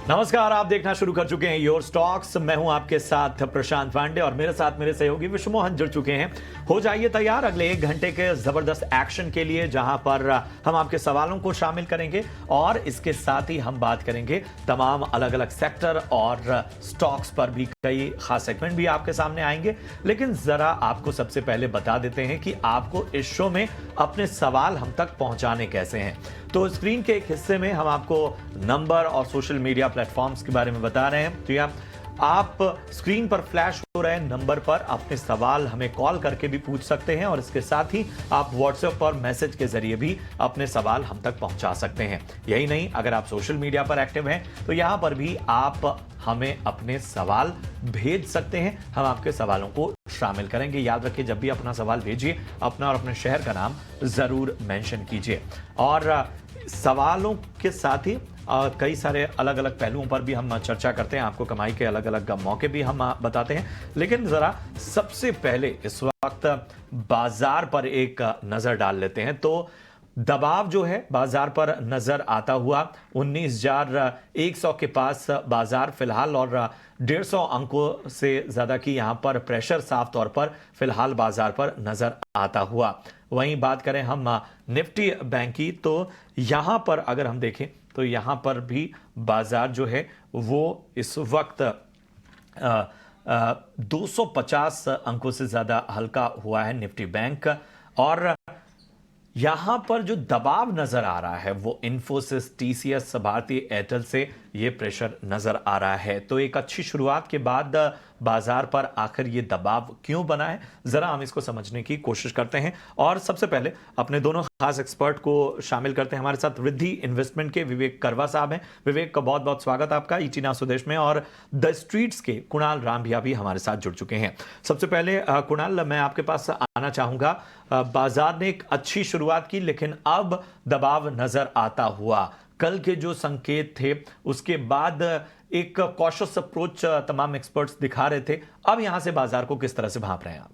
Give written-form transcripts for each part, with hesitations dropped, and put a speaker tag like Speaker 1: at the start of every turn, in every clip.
Speaker 1: नमस्कार, आप देखना शुरू कर चुके हैं योर स्टॉक्स। मैं हूं आपके साथ प्रशांत पांडे और मेरे साथ मेरे सहयोगी विश्व मोहन जुड़ चुके हैं। हो जाइए तैयार अगले 1 घंटे के जबरदस्त एक्शन के लिए, जहां पर हम आपके सवालों को शामिल करेंगे और इसके साथ ही हम बात करेंगे तमाम अलग अलग सेक्टर और स्टॉक्स पर भी। कई खास सेगमेंट भी आपके सामने आएंगे, लेकिन जरा आपको सबसे पहले बता देते हैं कि आपको इस शो में अपने सवाल हम तक पहुंचाने कैसे हैं। तो स्क्रीन के एक हिस्से में हम आपको नंबर और सोशल मीडिया प्लेटफॉर्म्स के बारे में बता रहे हैं। तो आप स्क्रीन पर फ्लैश हो रहे नंबर पर अपने सवाल हमें कॉल करके भी पूछ सकते हैं और इसके साथ ही आप व्हाट्सएप पर मैसेज के जरिए भी अपने सवाल हम तक पहुंचा सकते हैं। यही नहीं, अगर आप सोशल मीडिया पर एक्टिव हैं तो यहां पर भी आप हमें अपने सवाल भेज सकते हैं। हम आपके सवालों को शामिल करेंगे। याद रखिए, जब भी अपना सवाल भेजिए, अपना और अपने शहर का नाम जरूर मेंशन कीजिए। और सवालों के साथ ही कई सारे अलग अलग पहलुओं पर भी हम चर्चा करते हैं। आपको कमाई के अलग अलग मौके भी हम बताते हैं। लेकिन जरा सबसे पहले इस वक्त बाजार पर एक नजर डाल लेते हैं। तो दबाव जो है बाजार पर नजर आता हुआ 19,100 के पास बाजार फिलहाल, और 150 अंकों से ज्यादा की यहां पर प्रेशर साफ तौर पर फिलहाल बाजार पर नजर आता हुआ। वहीं बात करें हम निफ्टी बैंक की, तो यहां पर अगर हम देखें तो यहां पर भी बाजार जो है वो इस वक्त 250 अंकों से ज्यादा हल्का हुआ है निफ्टी बैंक। और यहां पर जो दबाव नजर आ रहा है वो इन्फोसिस, टीसीएस, भारतीय एयरटेल से ये प्रेशर नजर आ रहा है। तो एक अच्छी शुरुआत के बाद बाजार पर आखिर ये दबाव क्यों बना है, जरा हम इसको समझने की कोशिश करते हैं। और सबसे पहले अपने दोनों खास एक्सपर्ट को शामिल करते हैं। हमारे साथ रिद्धि इन्वेस्टमेंट के विवेक करवा साहब हैं। विवेक का बहुत बहुत स्वागत आपका ईटीना स्वदेश में। और द स्ट्रीट्स के कुणाल रामभिया भी हमारे साथ जुड़ चुके हैं। सबसे पहले कुणाल, मैं आपके पास आना चाहूंगा। बाजार ने एक अच्छी शुरुआत की, लेकिन अब दबाव नजर आता हुआ। कल के जो संकेत थे उसके बाद एक कॉशियस अप्रोच तमाम एक्सपर्ट्स दिखा रहे थे। अब यहां से बाजार को किस तरह से भांप रहे हैं आप?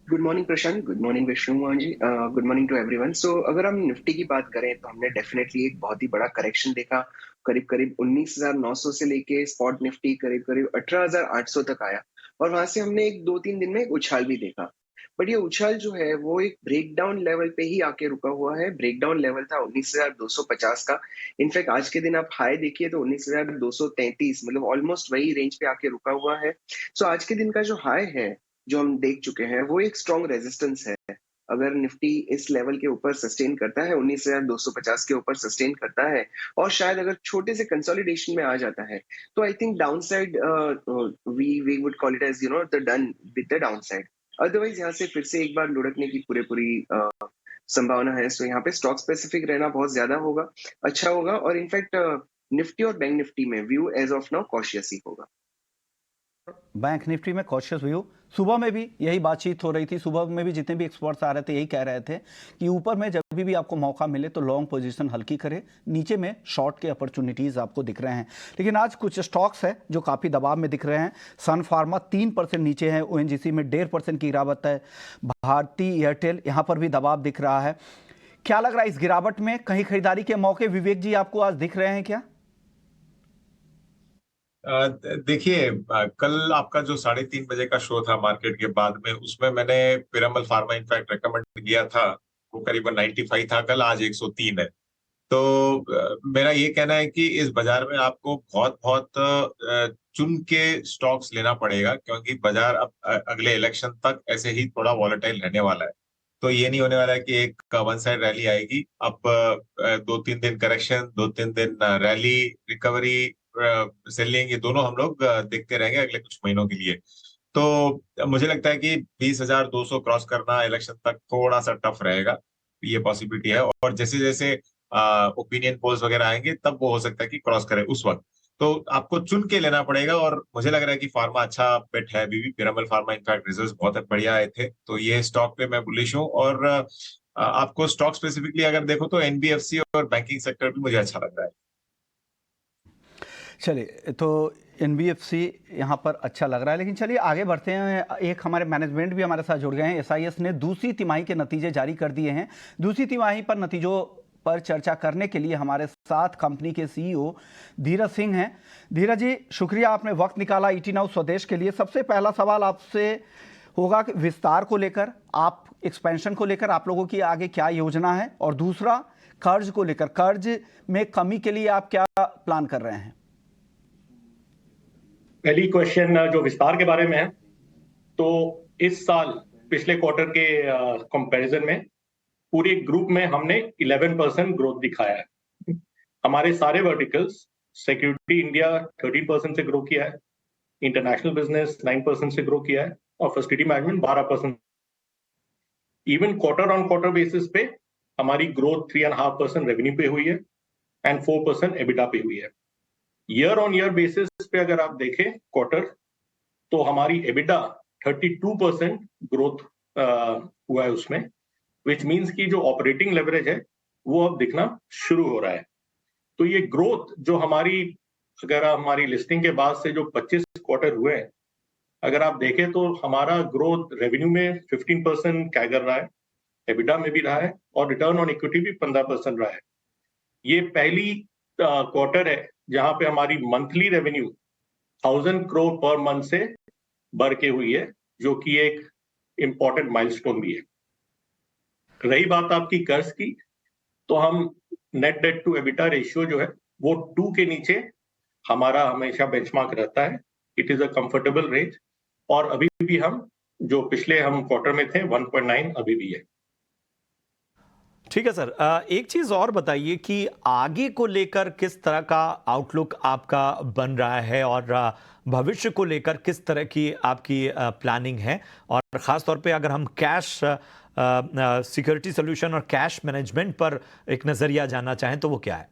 Speaker 2: Good morning Prashant, good morning Vishnu Mohan ji, good morning to everyone. So अगर हम निफ्टी की बात करें तो हमने डेफिनेटली एक बहुत ही बड़ा करेक्शन देखा। करीब करीब 19,900 से लेके स्पॉट निफ्टी करीब करीब 18,800 तक आया, और वहां से हमने एक 2-3 दिन में एक उछाल भी देखा। बट ये उछाल जो है वो एक ब्रेकडाउन लेवल पे ही आके रुका हुआ है। ब्रेकडाउन लेवल था 19,250 का। इनफैक्ट आज के दिन आप हाई देखिए तो 19,233, मतलब ऑलमोस्ट वही रेंज पे आके रुका हुआ है। सो आज के दिन का जो हाई है जो हम देख चुके हैं वो एक स्ट्रॉन्ग रेजिस्टेंस है। अगर निफ्टी इस लेवल के ऊपर सस्टेन करता है, 19,250 के ऊपर सस्टेन करता है, और शायद अगर छोटे से कंसोलिडेशन में आ जाता है, तो I think downside we would call it as the done with the downside. Otherwise यहाँ से फिर से एक बार लुढ़कने की पूरी संभावना है। सो यहाँ पे स्टॉक स्पेसिफिक रहना बहुत ज्यादा होगा, अच्छा होगा। और इनफैक्ट निफ्टी और बैंक निफ्टी में view as of now cautious ही होगा।
Speaker 3: बैंक निफ्टी में कॉशियस व्यू। सुबह में भी यही बातचीत हो रही थी। सुबह में भी जितने भी एक्सपर्ट्स आ रहे थे यही कह रहे थे कि ऊपर में जब भी आपको मौका मिले तो लॉन्ग पोजीशन हल्की करे, नीचे में शॉर्ट के अपॉर्चुनिटीज आपको दिख रहे हैं। लेकिन आज कुछ स्टॉक्स है जो काफ़ी दबाव में दिख रहे हैं। सन फार्मा 3% नीचे है, ओएनजीसी में 1.5% की गिरावट है, भारतीय एयरटेल यहाँ पर भी दबाव दिख रहा है। क्या लग रहा है इस गिरावट में कहीं खरीदारी के मौके विवेक जी आपको आज दिख रहे हैं क्या?
Speaker 4: देखिए, कल आपका जो 3:30 बजे का शो था मार्केट के बाद में, उसमें मैंने पिरामल फार्मा इनफैक्ट रेकमेंड किया था। वो करीबन 95 था कल, आज 103 है। तो मेरा ये कहना है कि इस बाजार में आपको बहुत बहुत चुन के स्टॉक्स लेना पड़ेगा, क्योंकि बाजार अब अगले इलेक्शन तक ऐसे ही थोड़ा वॉलेटाइल रहने वाला है। तो ये नहीं होने वाला है कि एक वन साइड रैली आएगी। अब 2-3 दिन करेक्शन, 2-3 दिन रैली, रिकवरी, सेलिंग, ये दोनों हम लोग देखते रहेंगे अगले कुछ महीनों के लिए। तो मुझे लगता है कि 20,200 क्रॉस करना इलेक्शन तक थोड़ा सा टफ रहेगा, ये पॉसिबिलिटी है। और जैसे जैसे ओपिनियन पोल्स वगैरह आएंगे तब वो हो सकता है कि क्रॉस करे उस वक्त। तो आपको चुन के लेना पड़ेगा, और मुझे लग रहा है कि फार्मा अच्छा बेट है अभी भी। पिरामल फार्मा इनफैक्ट रिजल्ट्स बहुत बढ़िया आए थे, तो ये स्टॉक पे मैं बुलिश हूँ। और आपको स्टॉक स्पेसिफिकली अगर देखो तो एनबीएफसी और बैंकिंग सेक्टर भी मुझे अच्छा लग रहा है।
Speaker 3: चलिए, तो एनबीएफसी यहाँ पर अच्छा लग रहा है। लेकिन चलिए आगे बढ़ते हैं। एक हमारे मैनेजमेंट भी हमारे साथ जुड़ गए हैं। एसआईएस ने दूसरी तिमाही के नतीजे जारी कर दिए हैं। दूसरी तिमाही पर नतीजों पर चर्चा करने के लिए हमारे साथ कंपनी के सीईओ धीरज सिंह हैं। धीरज जी, शुक्रिया आपने वक्त निकाला ईटी नाउ स्वदेश के लिए। सबसे पहला सवाल आपसे होगा कि विस्तार को लेकर, आप एक्सपेंशन को लेकर आप लोगों की आगे क्या योजना है, और दूसरा कर्ज को लेकर, कर्ज में कमी के लिए आप क्या प्लान कर रहे हैं?
Speaker 5: पहली क्वेश्चन जो विस्तार के बारे में है, तो इस साल पिछले क्वार्टर के कंपैरिजन में पूरे ग्रुप में हमने 11% ग्रोथ दिखाया है। हमारे सारे वर्टिकल्स, सिक्योरिटी इंडिया 13% से ग्रो किया है, इंटरनेशनल बिजनेस 9% से ग्रो किया है, और facility management 12%। Even quarter on quarter basis पे हमारी ग्रोथ 3.5% रेवेन्यू पे हुई है एंड 4% एबिटा पे हुई है। ईयर ऑन ईयर बेसिस पे अगर आप देखें क्वार्टर, तो हमारी एबिटा 32% ग्रोथ हुआ है उसमें, विच मीन्स की जो ऑपरेटिंग लेवरेज है वो अब दिखना शुरू हो रहा है। तो ये ग्रोथ जो हमारी, अगर हमारी लिस्टिंग के बाद से जो 25 क्वार्टर हुए हैं, अगर आप देखें तो हमारा ग्रोथ रेवेन्यू में 15% कैगर रहा है, एबिटा में भी रहा है, और रिटर्न ऑन इक्विटी भी 15% रहा है। ये पहली क्वार्टर है जहां पे हमारी monthly revenue 1000 crore per month से बढ़ के हुई है, जो कि एक इंपॉर्टेंट माइलस्टोन भी है। रही बात आपकी कर्ज की, तो हम net debt to EBITDA ratio जो है वो 2 के नीचे हमारा हमेशा बेंचमार्क रहता है। It is a comfortable range, और अभी भी हम जो पिछले हम क्वार्टर में थे 1.9 अभी भी है।
Speaker 1: ठीक है सर, एक चीज और बताइए कि आगे को लेकर किस तरह का आउटलुक आपका बन रहा है, और भविष्य को लेकर किस तरह की आपकी प्लानिंग है, और खास तौर पे अगर हम कैश सिक्योरिटी सोल्यूशन और कैश मैनेजमेंट पर एक नजरिया जानना चाहें तो वो क्या है?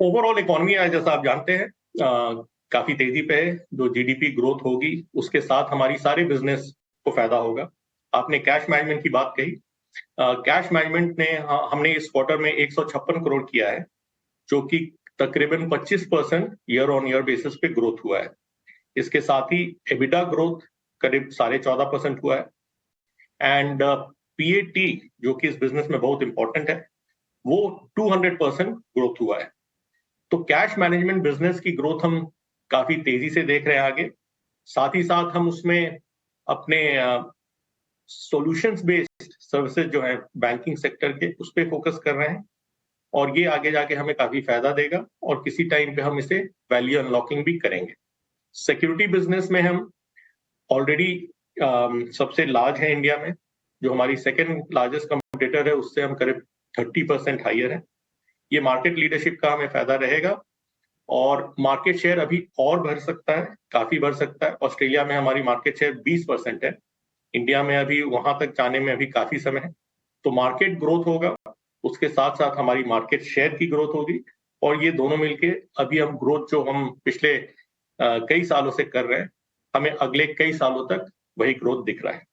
Speaker 5: ओवरऑल इकोनॉमी आज जैसा आप जानते हैं काफी तेजी पे है। जो जीडीपी ग्रोथ होगी उसके साथ हमारी सारे बिजनेस को फायदा होगा। आपने कैश मैनेजमेंट की बात कही, कैश मैनेजमेंट ने हमने इस क्वार्टर में 156 करोड़ किया है, जो कि तकरीबन 25% ईयर ऑन ईयर बेसिस पे ग्रोथ हुआ है। इसके साथ ही एबिटा ग्रोथ करीब 14.5% हुआ है, एंड पीएटी जो कि इस बिजनेस में बहुत इंपॉर्टेंट है, वो 200% ग्रोथ हुआ है। तो कैश मैनेजमेंट बिजनेस की ग्रोथ हम काफी तेजी से देख रहे हैं आगे। साथ ही साथ हम उसमें अपने सॉल्यूशंस बेस्ड सर्विसेज जो है बैंकिंग सेक्टर के, उस पर फोकस कर रहे हैं, और ये आगे जाके हमें काफी फायदा देगा, और किसी टाइम पे हम इसे वैल्यू अनलॉकिंग भी करेंगे। सिक्योरिटी बिजनेस में हम ऑलरेडी सबसे लार्ज है इंडिया में, जो हमारी सेकेंड लार्जेस्ट कंपटीटर है उससे हम करीब 30% हाइयर है। ये मार्केट लीडरशिप का हमें फायदा रहेगा, और मार्केट शेयर अभी और बढ़ सकता है, काफी बढ़ सकता है। ऑस्ट्रेलिया में हमारी मार्केट शेयर 20% है, इंडिया में अभी वहां तक जाने में अभी काफी समय है। तो मार्केट ग्रोथ होगा, उसके साथ साथ हमारी मार्केट शेयर की ग्रोथ होगी, और ये दोनों मिलके अभी हम ग्रोथ जो हम पिछले कई सालों से कर रहे हैं, हमें अगले कई सालों तक वही ग्रोथ दिख रहा है।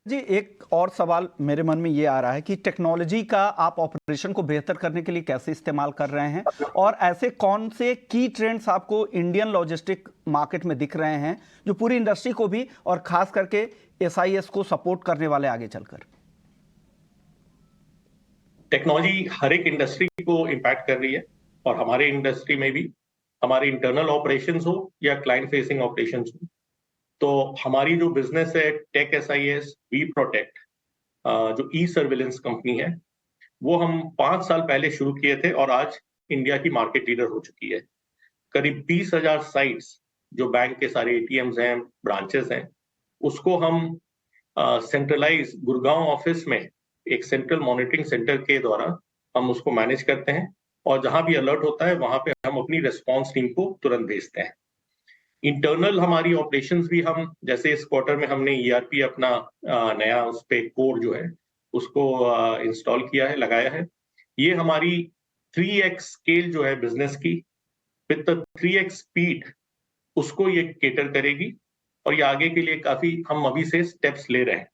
Speaker 3: जी, एक और सवाल मेरे मन में ये आ रहा है कि टेक्नोलॉजी का आप ऑपरेशन को बेहतर करने के लिए कैसे इस्तेमाल कर रहे हैं, और ऐसे कौन से की ट्रेंड्स आपको इंडियन लॉजिस्टिक मार्केट में दिख रहे हैं जो पूरी इंडस्ट्री को भी और खास करके एसआईएस को सपोर्ट करने वाले आगे चलकर?
Speaker 5: टेक्नोलॉजी हर एक इंडस्ट्री को इम्पैक्ट कर रही है, और हमारे इंडस्ट्री में भी, हमारे इंटरनल ऑपरेशंस हो या क्लाइंट फेसिंग ऑपरेशंस हो, तो हमारी जो बिजनेस है टेक एसआईएस वी प्रोटेक्ट, जो ई सर्विलेंस कंपनी है, वो हम 5 साल पहले शुरू किए थे, और आज इंडिया की मार्केट लीडर हो चुकी है। करीब 20,000 साइट्स जो बैंक के सारे एटीएम्स हैं, ब्रांचेस हैं, उसको हम सेंट्रलाइज गुड़गांव ऑफिस में एक सेंट्रल मॉनिटरिंग सेंटर के द्वारा हम उसको मैनेज करते हैं, और जहां भी अलर्ट होता है वहां पे हम अपनी रेस्पॉन्स टीम को तुरंत भेजते हैं। इंटरनल हमारी ऑपरेशंस भी हम, जैसे इस क्वार्टर में हमने ईआरपी अपना नया उस पे कोर जो है उसको इंस्टॉल किया है, लगाया है। ये हमारी 3x स्केल जो है बिजनेस की, विद 3x स्पीड, उसको ये केटर करेगी, और ये आगे के लिए काफी हम अभी से स्टेप्स ले रहे हैं।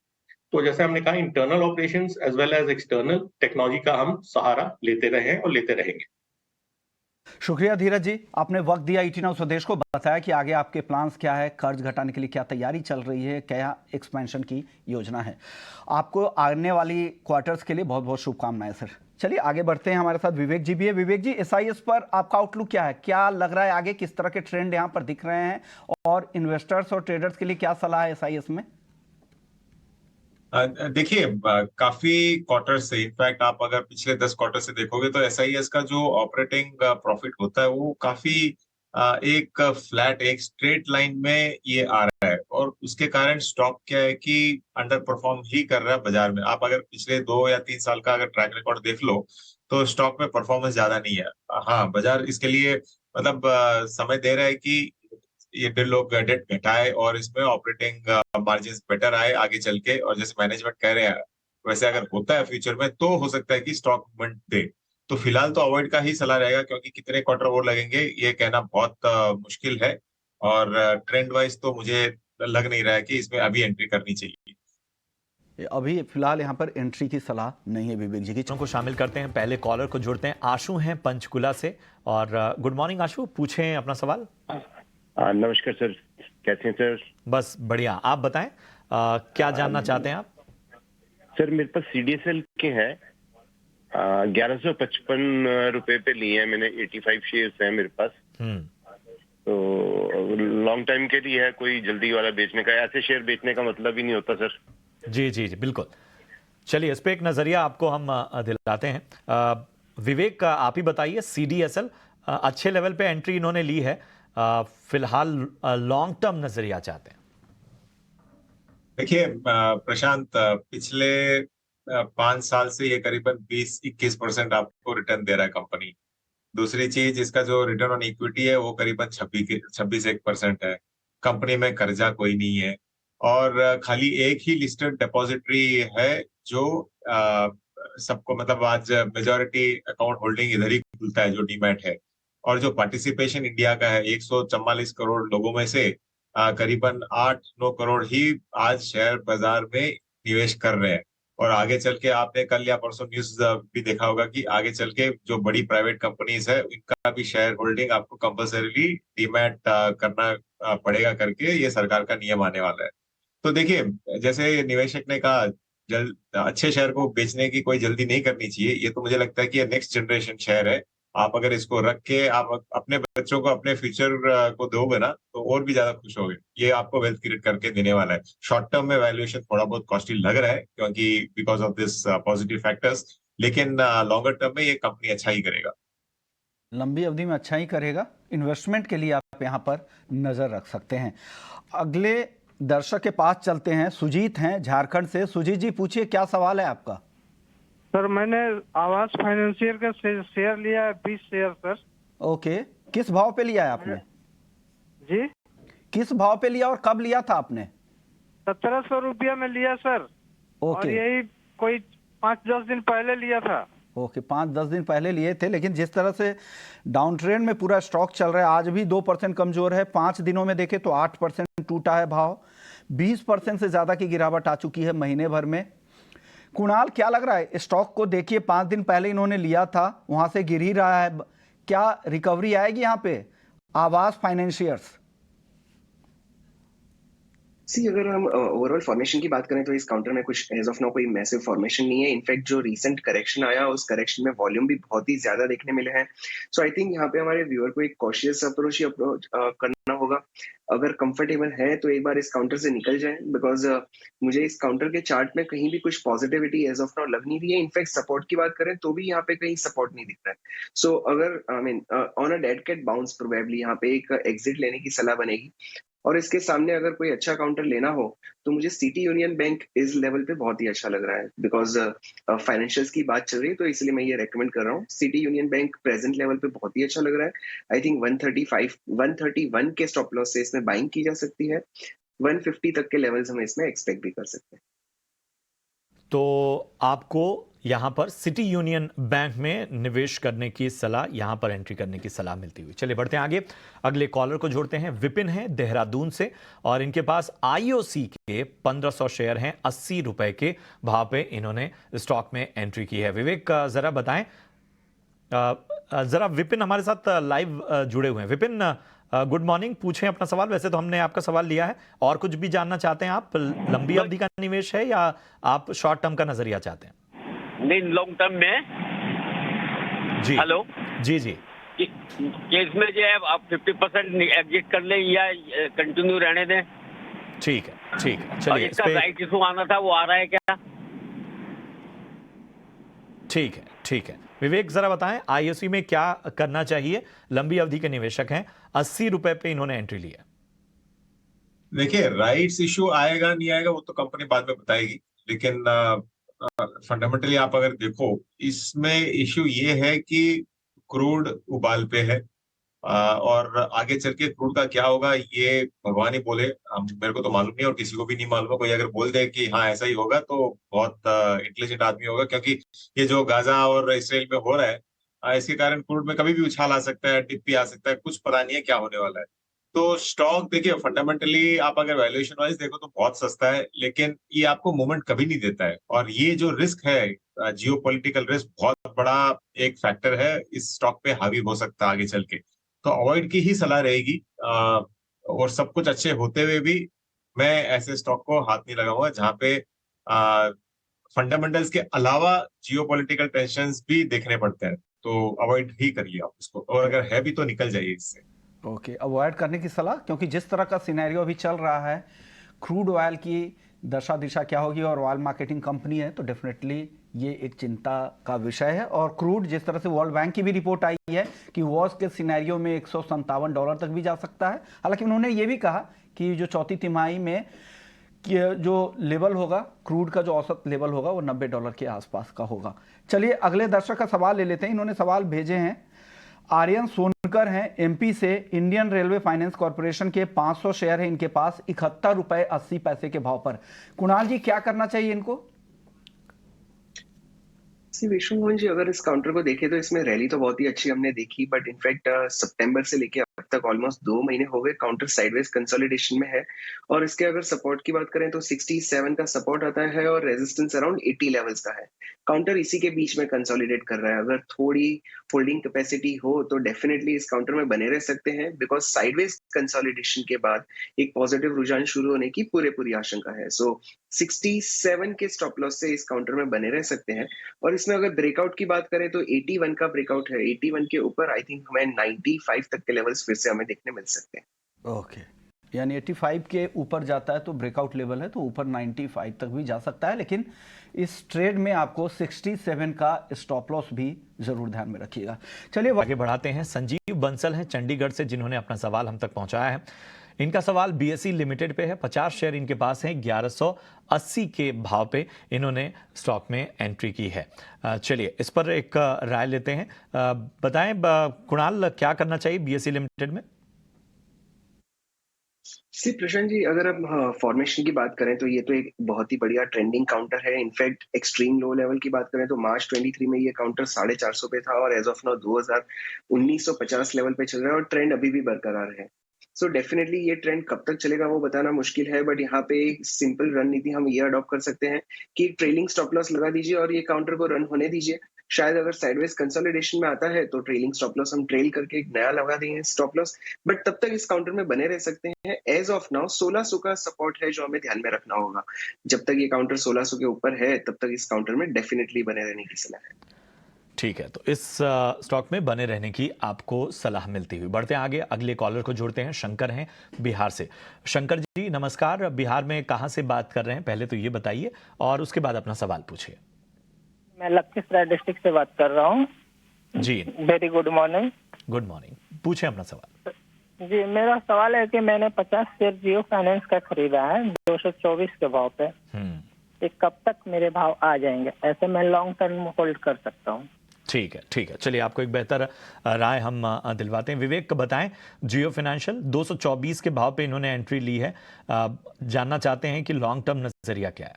Speaker 5: तो जैसे हमने कहा, internal operations as well as external technology का हम सहारा लेते रहे हैं और लेते रहेंगे।
Speaker 3: शुक्रिया धीरज जी, आपने वक्त दिया ईटी नाउ स्वदेश को, बताया कि आगे आपके प्लान्स क्या है, कर्ज घटाने के लिए क्या तैयारी चल रही है, क्या एक्सपेंशन की योजना है। आपको आने वाली क्वार्टर्स के लिए बहुत बहुत शुभकामनाएं सर। चलिए आगे बढ़ते हैं, हमारे साथ विवेक जी भी है। विवेक जी, एसआईएस पर आपका आउटलुक क्या है, क्या लग रहा है आगे, किस तरह के ट्रेंड यहाँ पर दिख रहे हैं, और इन्वेस्टर्स और ट्रेडर्स के लिए क्या सलाह है एसआईएस में?
Speaker 4: देखिए, काफी क्वार्टर से, इनफैक्ट आप अगर पिछले 10 क्वार्टर से देखोगे तो एसआईएस का जो ऑपरेटिंग प्रॉफिट होता है वो काफी एक फ्लैट, एक स्ट्रेट लाइन में ये आ रहा है, और उसके कारण स्टॉक क्या है कि अंडर परफॉर्म ही कर रहा है बाजार में। आप अगर पिछले 2 या 3 साल का अगर ट्रैक रिकॉर्ड देख लो तो स्टॉक में परफॉर्मेंस ज्यादा नहीं है। हाँ, बाजार इसके लिए मतलब समय दे रहा है कि ये लोग डेट घटाए और इसमें ऑपरेटिंग मार्जिन बेटर आए आगे चल के, और जैसे मैनेजमेंट कह रहे हैं वैसे अगर होता है फ्यूचर में तो हो सकता है कि स्टॉक मूवमेंट दे। तो फिलहाल तो अवॉइड का ही सलाह रहेगा, क्योंकि कितने क्वार्टर और लगेंगे ये कहना बहुत मुश्किल है, और ट्रेंड वाइज तो मुझे लग नहीं रहा है कि इसमें अभी एंट्री करनी चाहिए।
Speaker 3: अभी फिलहाल यहाँ पर एंट्री की सलाह नहीं है विवेक जी की।
Speaker 1: को शामिल करते हैं, पहले कॉलर को जोड़ते हैं। आशु हैं पंचकुला से, और गुड मॉर्निंग आशु, पूछें अपना सवाल।
Speaker 6: नमस्कार सर, कैसे हैं सर?
Speaker 1: बस बढ़िया, आप बताएं क्या जानना चाहते हैं आप?
Speaker 6: सर मेरे पास सीडीएसएल के हैं, 1155 रुपए पे लिए हैं मैंने, 85 शेयर्स हैं मेरे पास। तो लॉन्ग टाइम के लिए है, कोई जल्दी वाला बेचने का, ऐसे शेयर बेचने का मतलब ही नहीं होता सर।
Speaker 1: जी जी जी बिल्कुल। चलिए इस पे एक नजरिया आपको हम दिलाते हैं। विवेक आप ही बताइए, सीडीएसएल अच्छे लेवल पे एंट्री इन्होंने ली है, फिलहाल लॉन्ग टर्म नजरिया चाहते हैं।
Speaker 4: देखिए प्रशांत, पिछले 5 साल से ये करीबन 20-21% आपको रिटर्न दे रहा है कंपनी। दूसरी चीज, इसका जो रिटर्न ऑन इक्विटी है वो करीबन 26% है। कंपनी में कर्जा कोई नहीं है, और खाली एक ही लिस्टेड डिपॉजिटरी है जो सबको, मतलब आज मेजॉरिटी अकाउंट होल्डिंग इधर ही खुलता है जो डीमैट है। और जो पार्टिसिपेशन इंडिया का है 144 करोड़ लोगों में से करीबन 8-9 करोड़ ही आज शेयर बाजार में निवेश कर रहे हैं। और आगे चल के आपने कल या परसों न्यूज भी देखा होगा कि आगे चल के जो बड़ी प्राइवेट कंपनीज है इनका भी शेयर होल्डिंग आपको कंपल्सरीली डीमैट करना पड़ेगा करके ये सरकार का नियम आने वाला है। तो देखिए, जैसे निवेशक ने कहा, अच्छे शेयर को बेचने की कोई जल्दी नहीं करनी चाहिए। ये तो मुझे लगता है कि ये नेक्स्ट जनरेशन शेयर है। आप अगर इसको रख के आप अपने बच्चों को, अपने फ्यूचर को दोगे ना तो और भी ज्यादा खुश होगे। ये आपको वेल्थ क्रिएट करके देने वाला है। शॉर्ट टर्म में वैल्यूएशन थोड़ा बहुत कॉस्टली लग रहा है क्योंकि because of this positive factors, लेकिन लॉन्गर टर्म में ये कंपनी अच्छा ही करेगा।
Speaker 3: लंबी अवधि में अच्छा ही करेगा। इन्वेस्टमेंट के लिए आप यहाँ पर नजर रख सकते हैं। अगले दर्शक के पास चलते हैं, सुजीत हैं झारखंड से। सुजीत जी पूछिए, क्या सवाल है आपका?
Speaker 7: सर मैंने आवास फाइनेंशियल का शेयर लिया है, 20 शेयर सर।
Speaker 3: ओके, किस भाव पे लिया है आपने?
Speaker 7: जी,
Speaker 3: किस भाव पे लिया और कब लिया था आपने?
Speaker 7: 1700 रुपया में लिया सर। और
Speaker 3: ओके,
Speaker 7: यही कोई 5-10 दिन पहले लिया था।
Speaker 3: ओके, 5-10 दिन पहले लिए थे, लेकिन जिस तरह से डाउन ट्रेंड में पूरा स्टॉक चल रहा है, आज भी 2% कमजोर है। 5 दिनों में देखे तो 8% टूटा है भाव, 20% से ज्यादा की गिरावट आ चुकी है महीने भर में। कुणाल, क्या लग रहा है स्टॉक को? देखिए 5 दिन पहले इन्होंने लिया था, वहां से गिर ही रहा है, क्या रिकवरी आएगी यहाँ पे आवास फाइनेंशियर्स?
Speaker 2: अगर हम ओवरऑल फॉर्मेशन की बात करें तो इस काउंटर में कुछ एज ऑफ नाउ कोई मैसिव फॉर्मेशन नहीं है। इनफैक्ट जो रीसेंट करेक्शन आया उस करेक्शन में वॉल्यूम भी बहुत ही ज्यादा देखने मिले हैं। सो आई थिंक यहाँ पे हमारे व्यूअर को एक कॉशियस अप्रोच करना होगा। अगर कंफर्टेबल है तो एक बार इस काउंटर से निकल जाए, बिकॉज मुझे इस काउंटर के चार्ट में कहीं भी कुछ पॉजिटिविटी एज ऑफ नाउ लग नहीं रही है। इनफैक्ट सपोर्ट की बात करें तो भी यहाँ पे कहीं सपोर्ट नहीं दिख रहा है। सो अगर I mean on a dead cat bounce probably यहाँ पे एक एग्जिट लेने की सलाह बनेगी। और इसके सामने अगर कोई अच्छा काउंटर लेना हो तो मुझे सिटी यूनियन बैंक इस लेवल पे बहुत ही अच्छा लग रहा है, बिकॉज फाइनेंशियल्स की बात चल रही है तो इसलिए मैं ये रेकमेंड कर रहा हूँ। City union bank present level पे बहुत ही अच्छा लग रहा है। आई थिंक 131 के स्टॉप लॉस से इसमें बाइंग की जा सकती है। 150 तक के लेवल्स हम इसमें एक्सपेक्ट भी कर सकते हैं।
Speaker 1: तो आपको यहां पर सिटी यूनियन बैंक में निवेश करने की सलाह, यहां पर एंट्री करने की सलाह मिलती हुई। चलिए बढ़ते हैं आगे, अगले कॉलर को जोड़ते हैं। विपिन है देहरादून से, और इनके पास आईओसी के 1500 शेयर हैं, 80 रुपए के भाव पे इन्होंने स्टॉक में एंट्री की है। विवेक जरा बताएं, जरा विपिन हमारे साथ लाइव जुड़े हुए हैं। विपिन, गुड मॉर्निंग, पूछें अपना सवाल। वैसे तो हमने आपका सवाल लिया है, और कुछ भी जानना चाहते हैं आप? लंबी अवधि का निवेश है या आप शॉर्ट टर्म का नजरिया चाहते हैं?
Speaker 8: नहीं, लॉन्ग टर्म में।
Speaker 1: जी
Speaker 8: हेलो
Speaker 1: जी जी।
Speaker 8: केस में जो है आप 50% एग्जिट कर ले या कंटिन्यू रहने दें?
Speaker 1: ठीक है ठीक है,
Speaker 8: और
Speaker 1: चलिए
Speaker 8: इसका राइट इशू आना था, वो आ रहा है क्या?
Speaker 1: ठीक है ठीक है। विवेक, जरा बताएं आईओसी में क्या करना चाहिए? लंबी अवधि के निवेशक हैं, 80 रुपए पे इन्होंने एंट्री ली है।
Speaker 4: देखिए, राइट्स इशू आएगा नहीं आएगा वो तो कंपनी बाद में बताएगी, लेकिन फंडामेंटली आप अगर देखो, इसमें इशू ये है कि क्रूड उबाल पे है, और आगे चल के क्रूड का क्या होगा ये भगवान ही बोले। मेरे को तो मालूम नहीं और किसी को भी नहीं मालूम है। कोई अगर बोल दे कि हाँ ऐसा ही होगा तो बहुत इंटेलिजेंट आदमी होगा, क्योंकि ये जो गाजा और इसराइल में हो रहा है, इसके कारण क्रूड में कभी भी उछाल आ सकता है, डिप भी आ सकता है, कुछ पता नहीं है क्या होने वाला है। तो स्टॉक देखिए, फंडामेंटली आप अगर वैल्यूएशन वाइज देखो तो बहुत सस्ता है, लेकिन ये आपको मूवमेंट कभी नहीं देता है। और ये जो रिस्क है, जियो पॉलिटिकल रिस्क, बहुत बड़ा एक फैक्टर है इस स्टॉक पे हावी हो सकता है आगे चल के। तो अवॉइड की ही सलाह रहेगी। और सब कुछ अच्छे होते हुए भी मैं ऐसे स्टॉक को हाथ नहीं लगाऊंगा जहां पे फंडामेंटल्स के अलावा जियोपॉलिटिकल टेंशंस भी देखने पड़ते हैं। तो अवॉइड ही करिए आप इसको, और अगर है भी तो निकल जाइए इससे।
Speaker 3: ओके, अवॉइड करने की सलाह, क्योंकि जिस तरह का सिनेरियो अभी चल रहा है, क्रूड ऑयल की दशा दिशा क्या होगी, और ऑयल मार्केटिंग कंपनी है तो डेफिनेटली ये एक चिंता का विषय है। और क्रूड, जिस तरह से वर्ल्ड बैंक की भी रिपोर्ट आई है कि वॉर्स के सिनेरियो में $157 तक भी जा सकता है। हालांकि उन्होंने ये भी कहा कि जो चौथी तिमाही में जो लेवल होगा, क्रूड का जो औसत लेवल होगा वो $90 के आसपास का होगा। चलिए अगले दर्शक का सवाल ले लेते हैं। इन्होंने सवाल भेजे हैं, आर्यन सोनकर हैं एमपी से। इंडियन रेलवे फाइनेंस कॉर्पोरेशन के 500 शेयर है इनके पास, 71 रुपए 80 पैसे के भाव पर। कुणाल जी, क्या करना चाहिए इनको?
Speaker 2: विष्णु मोहन जी, अगर इस काउंटर को देखें तो इसमें रैली तो बहुत ही अच्छी हमने देखी, बट इनफैक्ट सितंबर से लेके अब तक ऑलमोस्ट 2 महीने हो गए काउंटर साइडवेज कंसोलिडेशन में है। और इसके अगर सपोर्ट की बात करें तो 67 का सपोर्ट आता है और रेजिस्टेंस अराउंड 80 लेवल्स का है। काउंटर इसी के बीच में कंसोलिडेट कर रहा है। अगर थोड़ी होल्डिंग कैपेसिटी हो तो डेफिनेटली इस काउंटर में बने रह सकते हैं, बिकॉज साइडवेज कंसोलिडेशन के बाद एक पॉजिटिव रुझान शुरू होने की पूरी आशंका है। सो 67 के स्टॉप लॉस से इस काउंटर में बने रह सकते हैं। और इसमें अगर ब्रेकआउट की बात करें तो 81 का ब्रेकआउट है। 81 के ऊपर आई थिंक हमें 95 तक के लेवल्स फिर से हमें देखने मिल सकते हैं।
Speaker 3: ओके, यानी 85 के ऊपर जाता है तो ब्रेकआउट लेवल है, तो ऊपर 95 तक भी जा सकता है। लेकिन इस ट्रेड में आपको 67 का स्टॉप लॉस भी जरूर ध्यान में रखिएगा। चलिए
Speaker 1: आगे बढ़ाते हैं। संजीव बंसल हैं चंडीगढ़ से, जिन्होंने अपना सवाल हम तक पहुंचाया है। इनका सवाल बीएसई लिमिटेड पे है। 50 शेयर इनके पास हैं, 1180 के भाव पे इन्होंने स्टॉक में एंट्री की है। चलिए इस पर एक राय लेते हैं। बताएं कुणाल, क्या करना चाहिए बीएसई लिमिटेड में?
Speaker 2: प्रशांत जी, अगर हम फॉर्मेशन की बात करें तो ये तो एक बहुत ही बढ़िया ट्रेंडिंग काउंटर है। इनफैक्ट एक्सट्रीम लो लेवल की बात करें तो मार्च 23 में ये काउंटर 450 पे था और एज ऑफ नाउ 1950 लेवल पे चल रहा है और ट्रेंड अभी भी बरकरार है। सो डेफिनेटली ये ट्रेंड कब तक चलेगा वो बताना मुश्किल है, बट यहाँ पे एक सिंपल रणनीति हम ये अडॉप्ट कर सकते हैं कि ट्रेलिंग स्टॉप लॉस लगा दीजिए और ये काउंटर को रन होने दीजिए। शायद अगर साइडवेज कंसोलिडेशन में आता है तो ट्रेलिंग स्टॉप लॉस हम ट्रेल करके एक नया लगा देंगे स्टॉप लॉस, बट तब तक इस काउंटर में बने रह सकते हैं। एज ऑफ नाउ 1600 का सपोर्ट है जो हमें ध्यान में रखना होगा। जब तक ये काउंटर 1600 के ऊपर है तब तक इस काउंटर में डेफिनेटली बने रहने की सलाह है।
Speaker 1: ठीक है, तो इस स्टॉक में बने रहने की आपको सलाह मिलती हुई। बढ़ते हैं आगे, अगले कॉलर को जोड़ते हैं। शंकर हैं बिहार से। शंकर जी नमस्कार, बिहार में कहां से बात कर रहे हैं पहले तो ये बताइए और उसके बाद अपना सवाल पूछिए।
Speaker 9: मैं लखीसराय डिस्ट्रिक्ट से बात कर रहा हूँ
Speaker 1: जी।
Speaker 9: Very good morning.
Speaker 1: Good morning, पूछे अपना सवाल।
Speaker 9: जी, मेरा सवाल है कि मैंने 50 शेयर जियो फाइनेंस का खरीदा है 224 के भाव पे। ये कब तक मेरे भाव आ जाएंगे? ऐसे मैं लॉन्ग टर्म होल्ड कर सकता हूँ?
Speaker 1: ठीक है, चलिए आपको एक बेहतर राय हम दिलवाते हैं। विवेक बताएं, जियो फाइनेंशियल 224 के भाव पे इन्होंने एंट्री ली है, जानना चाहते हैं कि लॉन्ग टर्म नजरिया क्या है?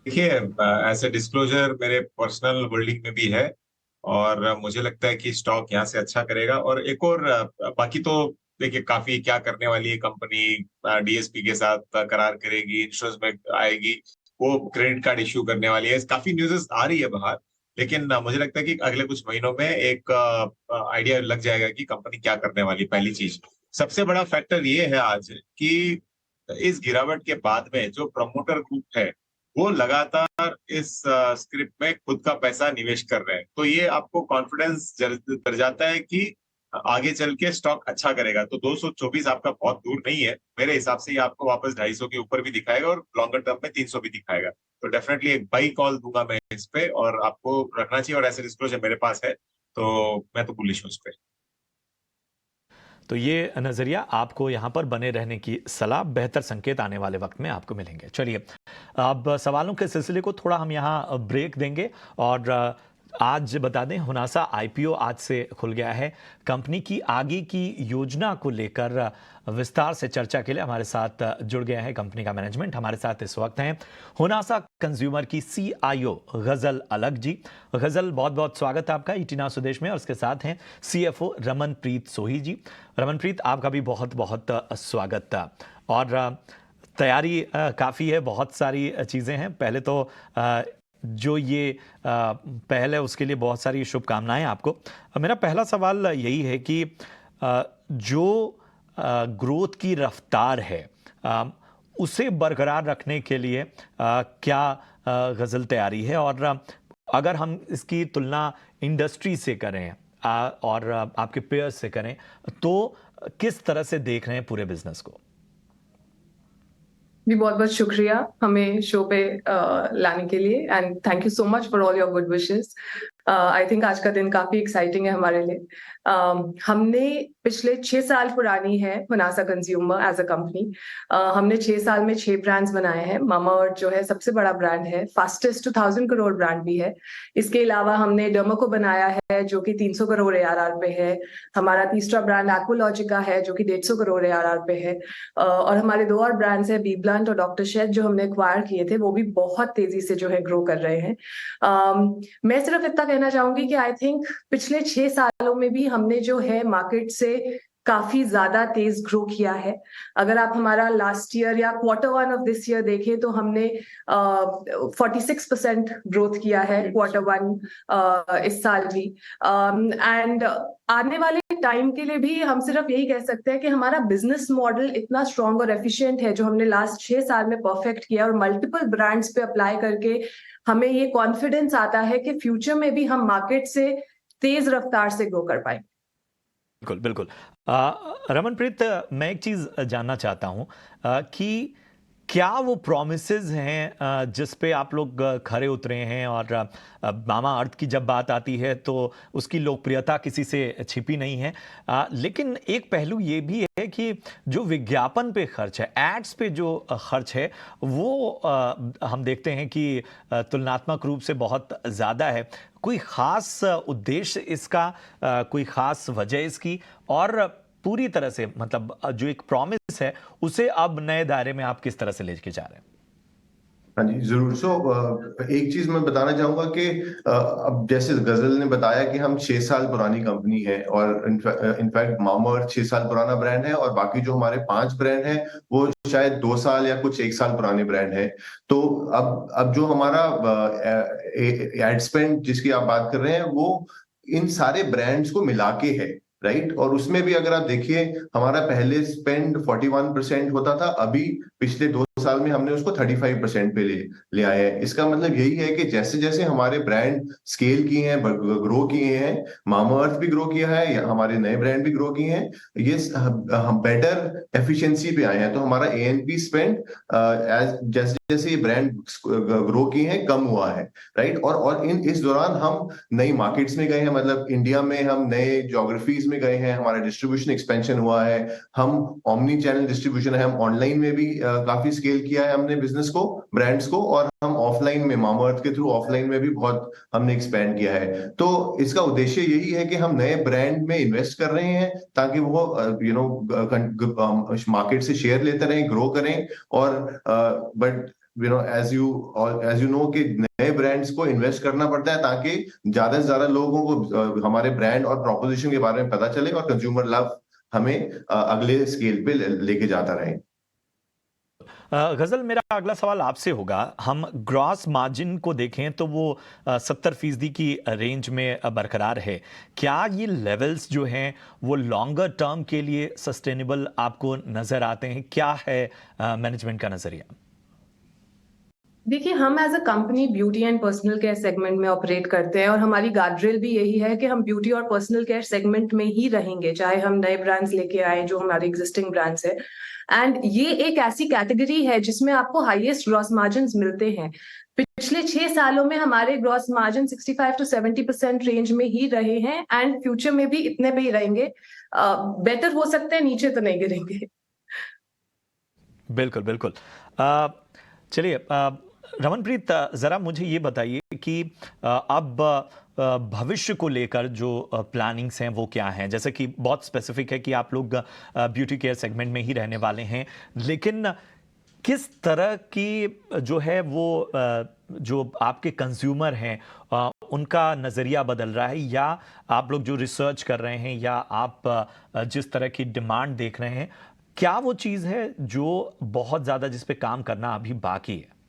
Speaker 4: देखिए, ऐसे डिस्क्लोजर मेरे पर्सनल होल्डिंग में भी है और मुझे लगता है कि स्टॉक यहाँ से अच्छा करेगा। और एक और बाकी तो देखिए काफी क्या करने वाली है कंपनी, डीएसपी के साथ करार करेगी, इंश्योरेंस में आएगी, वो क्रेडिट कार्ड इश्यू करने वाली है, काफी न्यूज़ आ रही है बाहर। लेकिन मुझे लगता है कि अगले कुछ महीनों में एक आइडिया लग जाएगा कि कंपनी क्या करने वाली है। पहली चीज, सबसे बड़ा फैक्टर ये है आज कि इस गिरावट के बाद में जो प्रमोटर ग्रुप है वो लगातार इस स्क्रिप्ट में खुद का पैसा निवेश कर रहे हैं, तो ये आपको कॉन्फिडेंस कर जाता है कि आगे चल के स्टॉक अच्छा करेगा। तो 224 आपका बहुत दूर नहीं है, मेरे हिसाब से ये आपको वापस 250 के ऊपर भी दिखाएगा और लॉन्गर टर्म में 300 भी दिखाएगा। तो डेफिनेटली एक बाई कॉल दूंगा मैं इस पे, और आपको रखना चाहिए, और ऐसे डिस्क्लोजर मेरे पास है, तो मैं तो बुलिश हूँ इस पे।
Speaker 1: तो ये नजरिया आपको यहां पर बने रहने की सलाह, बेहतर संकेत आने वाले वक्त में आपको मिलेंगे। चलिए अब सवालों के सिलसिले को थोड़ा हम यहां ब्रेक देंगे और आज बता दें हुनासा आईपीओ आज से खुल गया है। कंपनी की आगे की योजना को लेकर विस्तार से चर्चा के लिए हमारे साथ जुड़ गया है कंपनी का मैनेजमेंट। हमारे साथ इस वक्त हैं हुनासा कंज्यूमर की सीआईओ गजल अलग जी। गजल, बहुत बहुत स्वागत है आपका ईटीना स्वदेश में। और उसके साथ हैं सीएफओ रमनप्रीत सोही जी। रमनप्रीत, आपका भी बहुत बहुत स्वागत। और तैयारी काफ़ी है, बहुत सारी चीज़ें हैं। पहले तो जो ये पहल है उसके लिए बहुत सारी शुभकामनाएं आपको। मेरा पहला सवाल यही है कि जो ग्रोथ की रफ्तार है उसे बरकरार रखने के लिए क्या गजल तैयारी है, और अगर हम इसकी तुलना इंडस्ट्री से करें और आपके पेयर्स से करें तो किस तरह से देख रहे हैं पूरे बिजनेस को?
Speaker 10: जी, बहुत बहुत शुक्रिया हमें शो पे लाने के लिए, and thank you so much for all your good wishes. I think आज का दिन काफी एक्साइटिंग है हमारे लिए। हमने पिछले 6 साल पुरानी है Honasa consumer as a company. हमने 6 साल में 6 ब्रांड्स बनाए हैं। मामाअर्थ जो है सबसे बड़ा ब्रांड है, फास्टेस्ट 1000 करोड़ ब्रांड भी है। इसके अलावा हमने डर्माको बनाया है जो कि 300 करोड़ ARR पे है। हमारा तीसरा ब्रांड एक्वालॉजिका है जो कि 150 करोड़ ARR पे है। और हमारे 2 और ब्रांड्स है, बीब्लांट और डॉक्टर शेड, जो हमने एक्वायर किए थे, वो भी बहुत तेजी से जो है ग्रो कर रहे हैं। मैं सिर्फ इतना कहना चाहूंगी कि आई थिंक पिछले 6 सालों में भी हमने जो है मार्केट से काफी ज्यादा तेज ग्रो किया है। अगर आप हमारा लास्ट ईयर या Q1 ऑफ दिस ईयर देखें तो हमने 46% ग्रोथ किया है Q1 इस साल भी। एंड आने वाले टाइम के लिए भी हम सिर्फ यही कह सकते हैं कि हमारा बिजनेस मॉडल इतना स्ट्रांग और एफिशिएंट है जो हमने लास्ट 6 साल में परफेक्ट किया, और मल्टीपल ब्रांड्स पे अप्लाई करके हमें ये कॉन्फिडेंस आता है कि फ्यूचर में भी हम मार्केट से तेज रफ्तार से ग्रो कर पाएंगे।
Speaker 1: बिल्कुल बिल्कुल। रमनप्रीत, मैं एक चीज़ जानना चाहता हूँ कि क्या वो प्रोमिसेस हैं जिस पे आप लोग खरे उतरे हैं, और मामाअर्थ की जब बात आती है तो उसकी लोकप्रियता किसी से छिपी नहीं है। लेकिन एक पहलू ये भी है कि जो विज्ञापन पे खर्च है, एड्स पे जो खर्च है, वो हम देखते हैं कि तुलनात्मक रूप से बहुत ज़्यादा है। कोई ख़ास उद्देश्य इसका, कोई ख़ास वजह इसकी, और पूरी तरह से मतलब जो एक प्रॉमिस है उसे अब नए दायरे में आप किस तरह से लेके जा रहे हैं?
Speaker 11: हाँ जी, जरूर। एक चीज मैं बताना चाहूंगा कि अब जैसे गजल ने बताया कि हम 6 साल पुरानी कंपनी है, और इनफैक्ट मामाअर्थ 6 साल पुराना ब्रांड है, और बाकी जो हमारे 5 ब्रांड हैं वो शायद 2 साल या कुछ 1 साल पुराने ब्रांड है। तो अब जो हमारा एड स्पेंड जिसकी आप बात कर रहे हैं वो इन सारे ब्रांड्स को मिला के है, राइट। और उसमें भी अगर आप देखिए हमारा पहले स्पेंड 41% होता था, अभी पिछले 2 साल में हमने उसको 35% पे ले आए हैं। इसका मतलब यही है कि जैसे जैसे हमारे ब्रांड स्केल किए हैं, ग्रो किए हैं, मामाअर्थ भी ग्रो किया है, या हमारे नए ब्रांड भी ग्रो किए हैं, ये हम बेटर एफिशिएंसी पे आए हैं। तो हमारा A&P स्पेंड जैसे जैसे ये ब्रांड ग्रो किए हैं कम हुआ है, राइट। और इस दौरान हम नई मार्केट्स में गए हैं, मतलब इंडिया में हम नए ज्योग्राफीज में गए हैं, हमारा डिस्ट्रीब्यूशन एक्सपेंशन हुआ है, हम ऑमनी चैनल डिस्ट्रीब्यूशन है, हम ऑनलाइन में भी काफी स्केल किया है हमने बिजनेस को, ब्रांड्स को, और हम ऑफलाइन में मामाअर्थ के थ्रू ऑफलाइन में भी बहुत हमने एक्सपेंड किया है। तो इसका उद्देश्य यही है कि हम नए ब्रांड में इन्वेस्ट कर रहे हैं ताकि वो मार्केट से शेयर लेते रहें, ग्रो करें। और बट as you know कि नए ब्रांड्स को इन्वेस्ट करना पड़ता है ताकि ज्यादा से ज्यादा लोगों को हमारे ब्रांड और प्रोपोजिशन के बारे में पता चले और कंज्यूमर लव हमें अगले स्केल पे लेके जाता रहे।
Speaker 1: गजल, मेरा अगला सवाल आपसे होगा। हम ग्रॉस मार्जिन को देखें तो वो 70% की रेंज में बरकरार है। क्या ये लेवल्स जो हैं वो लॉन्गर टर्म के लिए सस्टेनेबल आपको नजर आते हैं? क्या है मैनेजमेंट का नजरिया?
Speaker 10: देखिए, हम as a company beauty and personal care segment में ऑपरेट करते हैं और हमारी गार्डरेल भी यही है कि हम ब्यूटी और पर्सनल केयर सेगमेंट में ही रहेंगे, चाहे हम नए ब्रांड्स लेके आए जो हमारे एग्जिस्टिंग ब्रांड्स है। एंड ये एक ऐसी कैटेगरी है जिसमें आपको हाईएस्ट ग्रॉस मार्जिन मिलते हैं। पिछले 6 सालों में हमारे ग्रॉस मार्जिन 65 to 70% रेंज में ही रहे हैं एंड फ्यूचर में भी इतने पे ही रहेंगे। बेटर हो सकते हैं, नीचे तो नहीं गिरेंगे।
Speaker 1: बिल्कुल बिल्कुल। चलिए रमनप्रीत, जरा मुझे ये बताइए कि अब भविष्य को लेकर जो प्लानिंग्स हैं वो क्या हैं? जैसे कि बहुत स्पेसिफिक है कि आप लोग ब्यूटी केयर सेगमेंट में ही रहने वाले हैं, लेकिन किस तरह की जो है वो जो आपके कंज्यूमर हैं उनका नज़रिया बदल रहा है, या आप लोग जो रिसर्च कर रहे हैं या आप जिस तरह की डिमांड देख रहे हैं, क्या वो चीज़ है जो बहुत ज़्यादा जिस पे काम करना अभी बाकी है?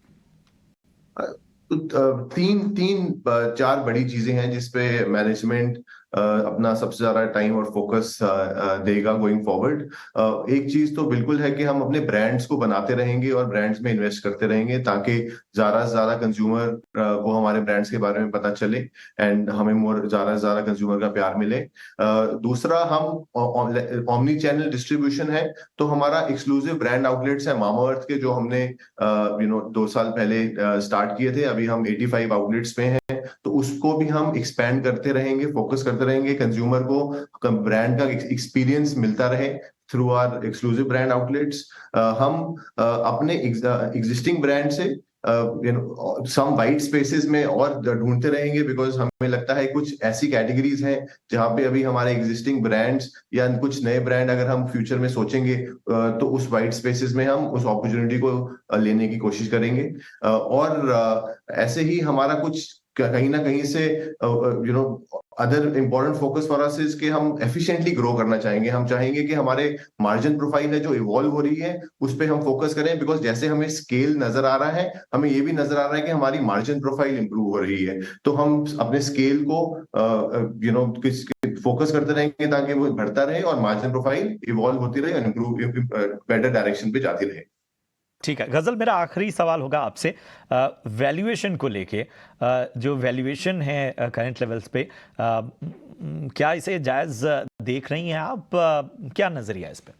Speaker 11: चार बड़ी चीजें हैं जिसपे मैनेजमेंट अपना सबसे ज्यादा टाइम और फोकस देगा गोइंग फॉरवर्ड। एक चीज तो बिल्कुल है कि हम अपने ब्रांड्स को बनाते रहेंगे और ब्रांड्स में इन्वेस्ट करते रहेंगे ताकि ज्यादा से ज्यादा कंज्यूमर को हमारे ब्रांड्स के बारे में पता चले एंड हमें ज्यादा से ज्यादा कंज्यूमर का प्यार मिले। दूसरा, हम ऑमनी चैनल डिस्ट्रीब्यूशन है, तो हमारा एक्सक्लूसिव ब्रांड आउटलेट्स है मामाअर्थ के, जो हमने 2 साल पहले स्टार्ट किए थे। अभी हम 85 आउटलेट्स पे हैं, तो उसको भी हम एक्सपैंड करते रहेंगे, फोकस करते रहेंगे, कंज्यूमर को ब्रांड का एक्सपीरियंस मिलता रहे through our exclusive brand outlets. हम अपने एग्जिस्टिंग ब्रांड से सम वाइट स्पेसेस में और ढूंढते रहेंगे, बिकॉज हमें लगता है कुछ ऐसी कैटेगरीज हैं जहां पे अभी हमारे एग्जिस्टिंग ब्रांड्स या कुछ नए ब्रांड अगर हम फ्यूचर में सोचेंगे तो उस वाइट स्पेसेस में हम उस अपॉर्चुनिटी को लेने की कोशिश करेंगे। और ऐसे ही हमारा कुछ कहीं ना कहीं से other important focus for us is कि हम एफिशिएंटली ग्रो करना चाहेंगे। हम चाहेंगे कि हमारे मार्जिन प्रोफाइल है जो इवॉल्व हो रही है उस पर हम फोकस करें, बिकॉज जैसे हमें स्केल नजर आ रहा है, हमें ये भी नजर आ रहा है कि हमारी मार्जिन प्रोफाइल इंप्रूव हो रही है। तो हम अपने स्केल को फोकस करते रहेंगे ताकि वो बढ़ता रहे और मार्जिन प्रोफाइल इवॉल्व होती रहे और इंप्रूव बेटर डायरेक्शन पे जाती रहे।
Speaker 1: ठीक है गजल, मेरा आखिरी सवाल होगा आपसे वैल्यूएशन को लेके। जो वैल्यूएशन है करंट लेवल्स पे, क्या इसे जायज देख रही हैं आप? क्या नजरिया है इस पे?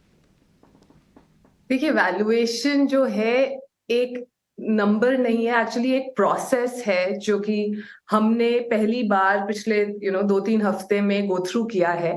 Speaker 10: देखिए, वैल्यूएशन जो है एक नंबर नहीं है, एक्चुअली एक प्रोसेस है जो कि हमने पहली बार पिछले 2-3 हफ्ते में गो थ्रू किया है।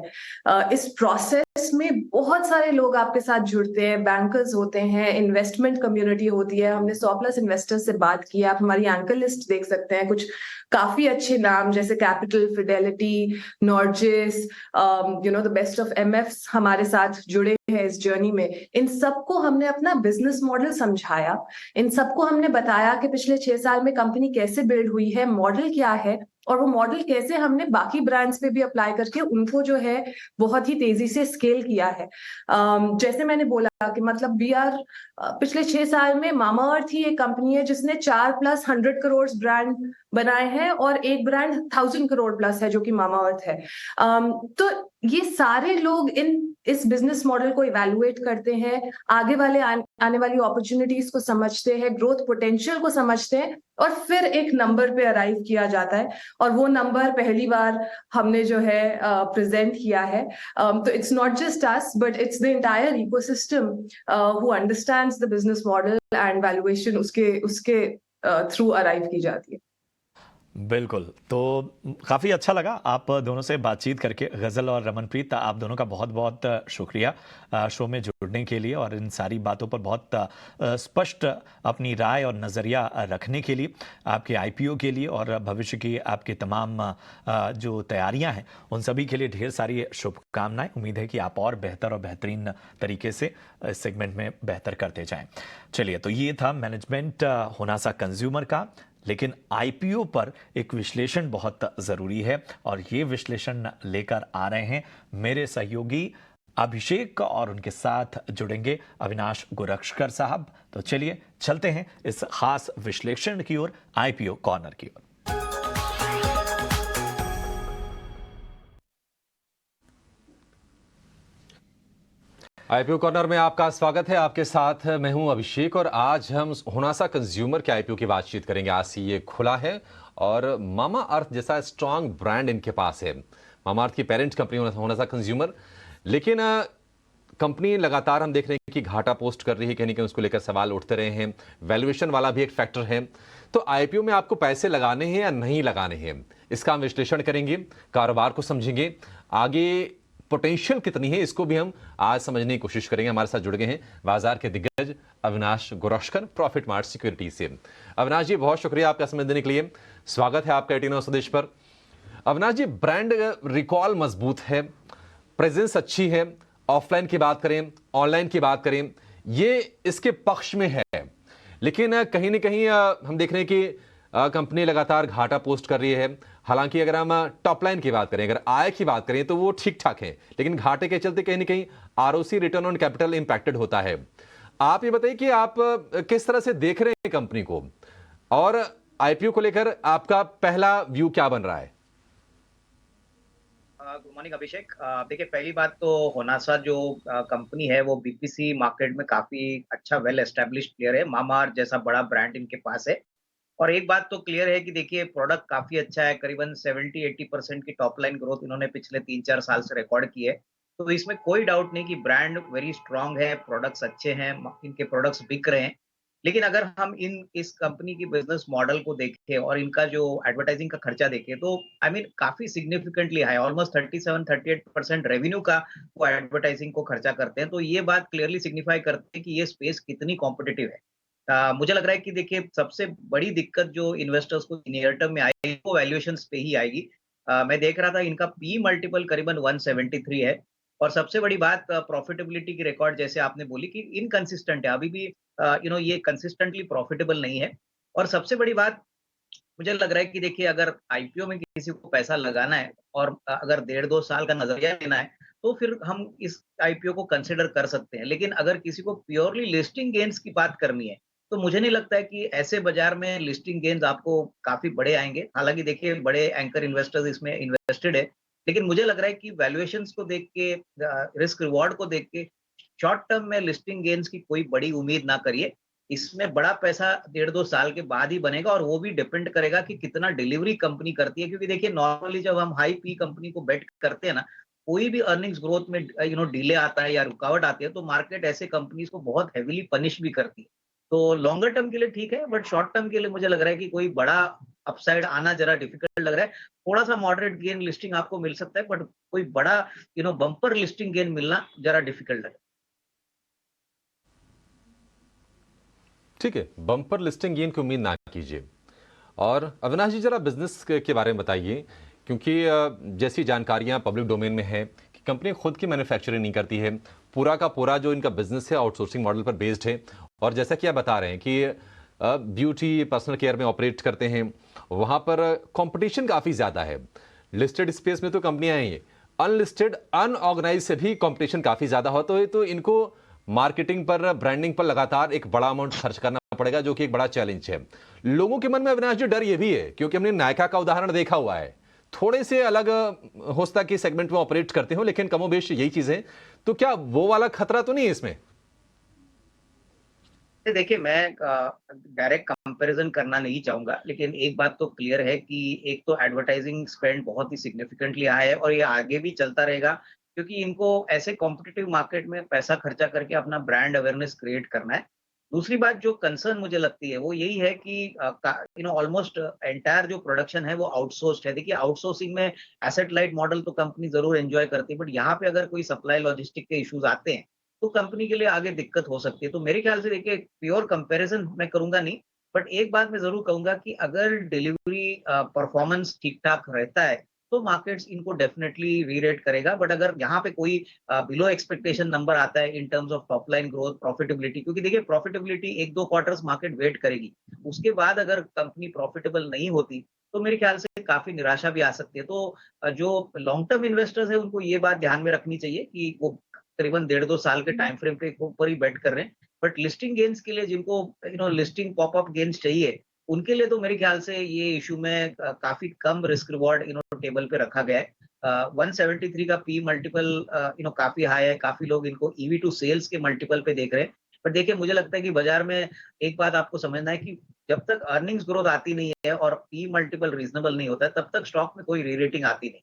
Speaker 10: इस प्रोसेस में बहुत सारे लोग आपके साथ जुड़ते हैं, बैंकर्स होते हैं, इन्वेस्टमेंट कम्युनिटी होती है। हमने 100+ इन्वेस्टर्स से बात की, आप हमारी एंकर लिस्ट देख सकते हैं। कुछ काफी अच्छे नाम जैसे Capital, Fidelity, Norges, the best of MFs हमारे साथ जुड़े हैं इस जर्नी में। इन सबको हमने अपना बिजनेस मॉडल समझाया, इन सबको हमने बताया कि पिछले 6 साल में कंपनी कैसे बिल्ड हुई है, मॉडल क्या है, और वो मॉडल कैसे हमने बाकी ब्रांड्स पे भी अप्लाई करके उनको जो है बहुत ही तेजी से स्केल किया है। जैसे मैंने बोला कि मतलब पिछले 6 साल में मामाअर्थ ही एक कंपनी है जिसने 4+100 करोड़ ब्रांड बनाए हैं और एक ब्रांड 1000 करोड़ प्लस है जो कि मामाअर्थ है। तो ये सारे लोग इस बिजनेस मॉडल को इवैल्यूएट करते हैं, आगे वाले आने वाली अपॉर्चुनिटीज को समझते हैं, ग्रोथ पोटेंशियल को समझते हैं, और फिर एक नंबर पे अराइव किया जाता है। और वो नंबर पहली बार हमने जो है प्रेजेंट किया है। तो it's not just us but it's the entire ecosystem who understands the business model, and valuation उसके थ्रू अराइव की जाती है।
Speaker 1: बिल्कुल, तो काफ़ी अच्छा लगा आप दोनों से बातचीत करके। गज़ल और रमनप्रीत, आप दोनों का बहुत बहुत शुक्रिया शो में जुड़ने के लिए और इन सारी बातों पर बहुत स्पष्ट अपनी राय और नज़रिया रखने के लिए, आपके आईपीओ के लिए और भविष्य की आपके तमाम जो तैयारियां हैं उन सभी के लिए ढेर सारी शुभकामनाएं। उम्मीद है कि आप और बेहतर और बेहतरीन तरीके से इस सेगमेंट में बेहतर करते जाएं। चलिए, तो ये था मैनेजमेंट होना सा कंज्यूमर का, लेकिन आईपीओ पर एक विश्लेषण बहुत ज़रूरी है और ये विश्लेषण लेकर आ रहे हैं मेरे सहयोगी अभिषेक और उनके साथ जुड़ेंगे अविनाश गोरक्षकर साहब। तो चलिए चलते हैं इस खास विश्लेषण की ओर, आईपीओ कॉर्नर की ओर।
Speaker 12: आईपीओ कॉर्नर में आपका स्वागत है। आपके साथ मैं हूं अभिषेक और आज हम होनासा कंज्यूमर के आईपीओ की बातचीत करेंगे। आज से ये खुला है और मामा अर्थ जैसा स्ट्रांग ब्रांड इनके पास है। मामा अर्थ की पेरेंट कंपनी होनासा कंज्यूमर, लेकिन कंपनी लगातार हम देख रहे हैं कि घाटा पोस्ट कर रही है, कहीं ना कहीं उसको लेकर सवाल उठते रहे हैं। वैल्यूएशन वाला भी एक फैक्टर है। तो आईपीओ में आपको पैसे लगाने हैं या नहीं लगाने हैं, इसका हम विश्लेषण करेंगे, कारोबार को समझेंगे, आगे पोटेंशियल कितनी है इसको भी हम आज समझने की कोशिश करेंगे। हमारे साथ जुड़ गए हैं बाजार के दिग्गज Avinash Gorakshakar, profit mart security से। अविनाश जी, बहुत शुक्रिया आपका समय देने के लिए। स्वागत है आपका 18 स्वदेश पर। अविनाश जी, ब्रांड रिकॉल मजबूत है, प्रेजेंस अच्छी है, ऑफलाइन की बात करें, ऑनलाइन की बात करें, ये इसके पक्ष में है। लेकिन कहीं ना कहीं हम देख रहे हैं कि कंपनी लगातार घाटा पोस्ट कर रही है। हालांकि अगर हम टॉप लाइन की बात करें, अगर आय की बात करें तो वो ठीक ठाक है, लेकिन घाटे के चलते कहीं ना कहीं ROC, return on capital, impacted होता है। आप ये बताइए कि आप किस तरह से देख रहे हैं कंपनी को और आईपीओ को लेकर आपका पहला व्यू क्या बन रहा है?
Speaker 13: गुड मॉर्निंग अभिषेक। देखिए, पहली बात तो होनासा जो कंपनी है वो बीपीसी मार्केट में काफी अच्छा वेल एस्टेब्लिश्ड प्लेयर है। मामाअर्थ जैसा बड़ा ब्रांड इनके पास है और एक बात तो क्लियर है कि देखिए प्रोडक्ट काफी अच्छा है। करीबन 70-80% की टॉप लाइन ग्रोथ इन्होंने पिछले 3-4 साल से रिकॉर्ड की है। तो इसमें कोई डाउट नहीं कि ब्रांड वेरी स्ट्रांग है, प्रोडक्ट्स अच्छे हैं, इनके प्रोडक्ट्स बिक रहे हैं। लेकिन अगर हम इस कंपनी की बिजनेस मॉडल को देखें और इनका जो एडवर्टाइजिंग का खर्चा देखें तो काफी सिग्निफिकेंटली हाई, ऑलमोस्ट 37-38% रेवेन्यू का वो एडवर्टाइजिंग को खर्चा करते हैं। तो ये बात क्लियरली सिग्निफाई करती है कि ये स्पेस कितनी कॉम्पिटिटिव है। मुझे लग रहा है कि देखिए सबसे बड़ी दिक्कत जो इन्वेस्टर्स को नियर टर्म में आएगी वो वैल्यूएशंस पे ही आएगी। मैं देख रहा था इनका पी मल्टीपल करीबन 173 है और सबसे बड़ी बात प्रॉफिटेबिलिटी की रिकॉर्ड जैसे आपने बोली कि इनकंसिस्टेंट है, अभी भी ये कंसिस्टेंटली प्रॉफिटेबल नहीं है। और सबसे बड़ी बात मुझे लग रहा है कि देखिए अगर आईपीओ में किसी को पैसा लगाना है और अगर 1.5-2 साल का नजरिया लेना है तो फिर हम इस आईपीओ को कंसिडर कर सकते हैं। लेकिन अगर किसी को प्योरली लिस्टिंग गेन्स की बात करनी है तो मुझे नहीं लगता है कि ऐसे बाजार में लिस्टिंग गेन्स आपको काफी बड़े आएंगे। हालांकि देखिए बड़े एंकर इन्वेस्टर्स इसमें इन्वेस्टेड है, लेकिन मुझे लग रहा है कि वैल्यूएशंस को देख के, रिस्क रिवॉर्ड को देख के शॉर्ट टर्म में लिस्टिंग गेन्स की कोई बड़ी उम्मीद ना करिए। इसमें बड़ा पैसा 1.5-2 साल के बाद ही बनेगा और वो भी डिपेंड करेगा कि कितना डिलीवरी कंपनी करती है। क्योंकि देखिए नॉर्मली जब हम हाई पी कंपनी को बेट करते हैं ना, कोई भी अर्निंग्स ग्रोथ में डिले आता है या रुकावट आती है तो मार्केट ऐसे कंपनीज को बहुत हेवीली पनिश भी करती है। तो लॉन्गर टर्म के लिए ठीक है, बट शॉर्ट टर्म के लिए मुझे लग रहा है कि कोई बड़ा अपसाइड आना जरा डिफिकल्ट लग रहा है। थोड़ा सा मॉडरेट गेन लिस्टिंग आपको मिल सकता है, बट कोई बड़ा बम्पर लिस्टिंग गेन मिलना जरा डिफिकल्ट लग रहा है।
Speaker 12: ठीक है, बम्पर लिस्टिंग गेन की उम्मीद ना कीजिए। और अविनाश जी, जरा बिजनेस के बारे में बताइए, क्योंकि जैसी जानकारियां पब्लिक डोमेन में है कि कंपनी खुद की मैन्युफैक्चरिंग नहीं करती है, पूरा का पूरा जो इनका बिजनेस है आउटसोर्सिंग मॉडल पर बेस्ड है। और जैसा कि आप बता रहे हैं कि ब्यूटी, पर्सनल केयर में ऑपरेट करते हैं, वहां पर कंपटीशन काफ़ी ज़्यादा है। लिस्टेड स्पेस में तो कंपनियां हैं, अनलिस्टेड, अनऑर्गेनाइज से भी कंपटीशन काफ़ी ज़्यादा होता है। तो इनको मार्केटिंग पर, ब्रांडिंग पर लगातार एक बड़ा अमाउंट खर्च करना पड़ेगा, जो कि एक बड़ा चैलेंज है। लोगों के मन में अविनाश जी डर ये भी है, क्योंकि हमने नायका का उदाहरण देखा हुआ है, थोड़े से अलग हो सकता है कि सेगमेंट में ऑपरेट करते हो, लेकिन कमोबेश यही चीज़ है। तो क्या वो वाला खतरा तो नहीं है इसमें?
Speaker 13: देखिए, मैं डायरेक्ट कंपैरिजन करना नहीं चाहूंगा, लेकिन एक बात तो क्लियर है कि एक तो एडवर्टाइजिंग स्पेंड बहुत ही सिग्निफिकेंटली आया है और ये आगे भी चलता रहेगा, क्योंकि इनको ऐसे कॉम्पिटिटिव मार्केट में पैसा खर्चा करके अपना ब्रांड अवेयरनेस क्रिएट करना है। दूसरी बात जो कंसर्न मुझे लगती है वो यही है कि ऑलमोस्ट एंटायर जो प्रोडक्शन है वो आउटसोर्स्ड है। देखिए, आउटसोर्सिंग में एसेट लाइट मॉडल तो कंपनी जरूर एंजॉय करती है, बट यहाँ पे अगर कोई सप्लाई लॉजिस्टिक के इश्यूज आते हैं तो कंपनी के लिए आगे दिक्कत हो सकती है। तो मेरे ख्याल से देखिए प्योर कंपैरिजन मैं करूंगा नहीं, बट एक बात मैं जरूर कहूंगा कि अगर डिलीवरी परफॉर्मेंस ठीक ठाक रहता है तो मार्केट्स इनको डेफिनेटली रीरेट करेगा। बट अगर यहाँ पे कोई बिलो एक्सपेक्टेशन नंबर आता है in terms of top line growth, profitability, क्योंकि देखिए प्रॉफिटेबिलिटी 1-2 क्वार्टर्स मार्केट वेट करेगी, उसके बाद अगर कंपनी प्रॉफिटेबल नहीं होती तो मेरे ख्याल से काफी निराशा भी आ सकती है। तो जो लॉन्ग टर्म इन्वेस्टर्स है उनको ये बात ध्यान में रखनी चाहिए कि वो करीबन 1.5-2 साल के टाइम फ्रेम के ऊपर ही बेट कर रहे हैं। बट लिस्टिंग गेन्स के लिए जिनको लिस्टिंग पॉपअप गेन्स चाहिए, उनके लिए तो मेरे ख्याल से ये इशू में काफी कम रिस्क रिवॉर्ड टेबल पे रखा गया है। 173 का पी मल्टीपल काफी हाई है, काफी लोग इनको ईवी टू सेल्स के मल्टीपल पे देख रहे हैं। पर देखिए, मुझे लगता है कि बाजार में एक बात आपको समझना है कि जब तक अर्निंग्स ग्रोथ आती नहीं है और पी मल्टीपल रीजनेबल नहीं होता है, तब तक स्टॉक में कोई री रेटिंग आती नहीं।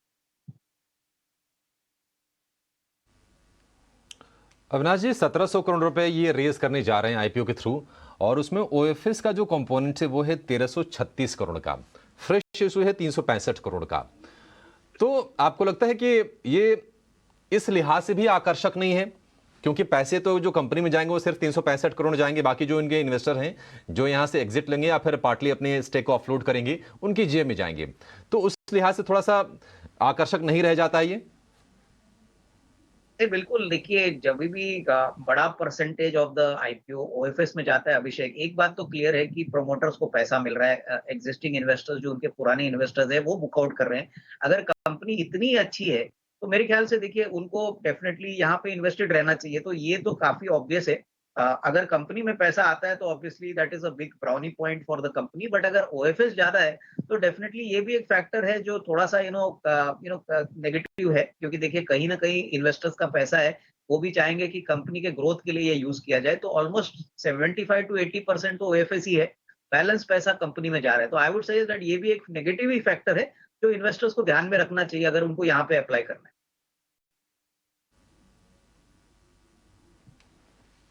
Speaker 12: अविनाश जी, 1700 करोड़ रुपए ये रेज करने जा रहे हैं आईपीओ के थ्रू, और उसमें ओएफएस का जो कंपोनेंट है वो है 1336 करोड़ का, फ्रेश इशू है 365 करोड़ का। तो आपको लगता है कि ये इस लिहाज से भी आकर्षक नहीं है, क्योंकि पैसे तो जो कंपनी में जाएंगे वो सिर्फ 365 करोड़ जाएंगे, बाकी जो इनके इन्वेस्टर हैं जो यहाँ से एग्जिट लेंगे या फिर पार्टली अपने स्टेक को ऑफलोड करेंगे, उनकी जेब में जाएंगे, तो उस लिहाज से थोड़ा सा आकर्षक नहीं रह जाता है ये?
Speaker 13: बिल्कुल, देखिए, जब भी बड़ा percentage of the IPO OFS में जाता है, अभिषेक, एक बात तो क्लियर है कि प्रोमोटर्स को पैसा मिल रहा है, एग्जिस्टिंग इन्वेस्टर्स जो उनके पुराने इन्वेस्टर्स है वो बुकआउट कर रहे हैं। अगर कंपनी इतनी अच्छी है तो मेरे ख्याल से देखिए उनको डेफिनेटली यहाँ पे इन्वेस्टेड रहना चाहिए। तो ये तो काफी ऑब्वियस है। अगर कंपनी में पैसा आता है तो obviously that is a big brownie point for the company. But अगर ओएफएस ज्यादा है तो डेफिनेटली ये भी एक फैक्टर है जो थोड़ा सा नेगेटिव है, क्योंकि देखिए कहीं ना कहीं इन्वेस्टर्स का पैसा है, वो भी चाहेंगे कि कंपनी के ग्रोथ के लिए ये यूज किया जाए। तो ऑलमोस्ट 75 to 80% तो ओएफएस ही है, बैलेंस पैसा कंपनी में जा रहा है। तो आई वुड से दैट ये भी एक नेगेटिव ही फैक्टर है जो इन्वेस्टर्स को ध्यान में रखना चाहिए अगर उनको यहाँ पे अप्लाई करना है।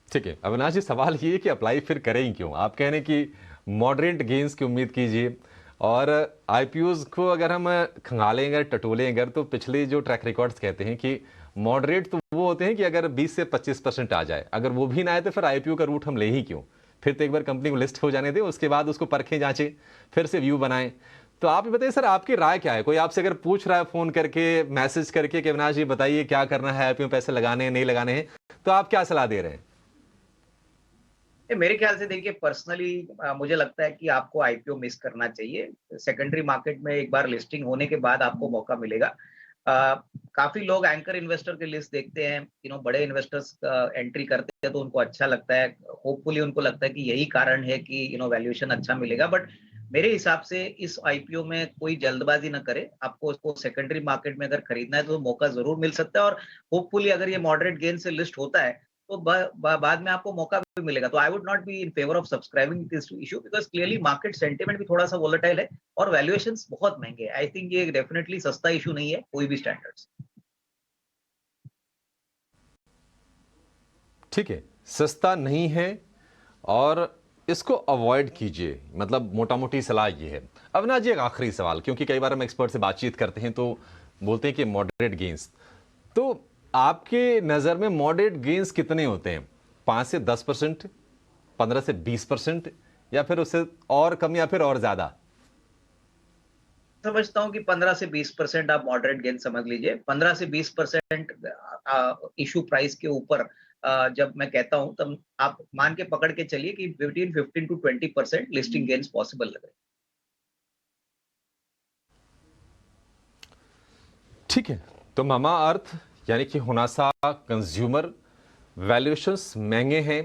Speaker 12: ठीक है अविनाश जी, सवाल ये है कि अप्लाई फिर करें ही क्यों? आप कह रहे हैं कि मॉडरेट गेन्स की उम्मीद कीजिए, और आईपीओज को अगर हम खंगालें अगर टटोलें अगर, तो पिछले जो ट्रैक रिकॉर्ड्स कहते हैं कि मॉडरेट तो वो होते हैं कि अगर 20 से 25% आ जाए, अगर वो भी ना आए तो फिर आईपीओ का रूट हम ले ही क्यों? फिर तो एक बार कंपनी को लिस्ट हो जाने दें, उसके बाद उसको परखें जांचें, फिर से व्यू बनाएं। तो आप बताइए सर, आपकी राय क्या है? कोई आपसे अगर पूछ रहा है फ़ोन करके, मैसेज करके कि अविनाश जी बताइए क्या करना है, आईपीओ में पैसे लगाने हैं नहीं लगाने हैं, तो आप क्या सलाह दे रहे हैं?
Speaker 13: मेरे ख्याल से देखिए, पर्सनली मुझे लगता है कि आपको आईपीओ मिस करना चाहिए। सेकेंडरी मार्केट में एक बार लिस्टिंग होने के बाद आपको मौका मिलेगा। काफी लोग एंकर इन्वेस्टर की लिस्ट देखते हैं, बड़े इन्वेस्टर्स एंट्री करते हैं तो उनको अच्छा लगता है, होपफुली उनको लगता है कि यही कारण है कि वैल्यूएशन अच्छा मिलेगा। बट मेरे हिसाब से इस आईपीओ में कोई जल्दबाजी ना करे। आपको उसको सेकेंडरी मार्केट में अगर खरीदना है तो मौका जरूर मिल सकता है, और होपफुली अगर ये मॉडरेट गेन से लिस्ट होता है तो बाद में आपको मौका भी मिलेगा। तो I would not be in favour of subscribing this issue, because clearly market sentiment भी थोड़ा सा वोलेटाइल है और वैल्यूएशंस बहुत महंगे हैं। आई थिंक ये डेफिनेटली सस्ता इशू नहीं है कोई भी स्टैंडर्ड्स।
Speaker 12: ठीक है, सस्ता नहीं है और इसको अवॉइड कीजिए, मतलब मोटा मोटी सलाह ये है। अविनाश जी, एक आखिरी सवाल, क्योंकि कई बार हम एक्सपर्ट से बातचीत करते हैं तो बोलते हैं कि मॉडरेट गेन्स, तो आपके नज़र में मॉडरेट गेन्स कितने होते हैं? 5 से 10%, 15 से 20%, या फिर उससे और कम, या फिर और ज़्यादा?
Speaker 13: समझता हूं कि 15 से 20% आप मॉडरेट गेन समझ लीजिए। 15 से 20% इशू प्राइस के ऊपर जब मैं कहता हूं तब आप मान के पकड़ के चलिए कि between 15 to 20% listing gains possible लग रहे हैं।
Speaker 12: ठीक है, तो मामा अर्थ यानी कि हुनासा कंज्यूमर, वैल्यूएशंस महंगे हैं,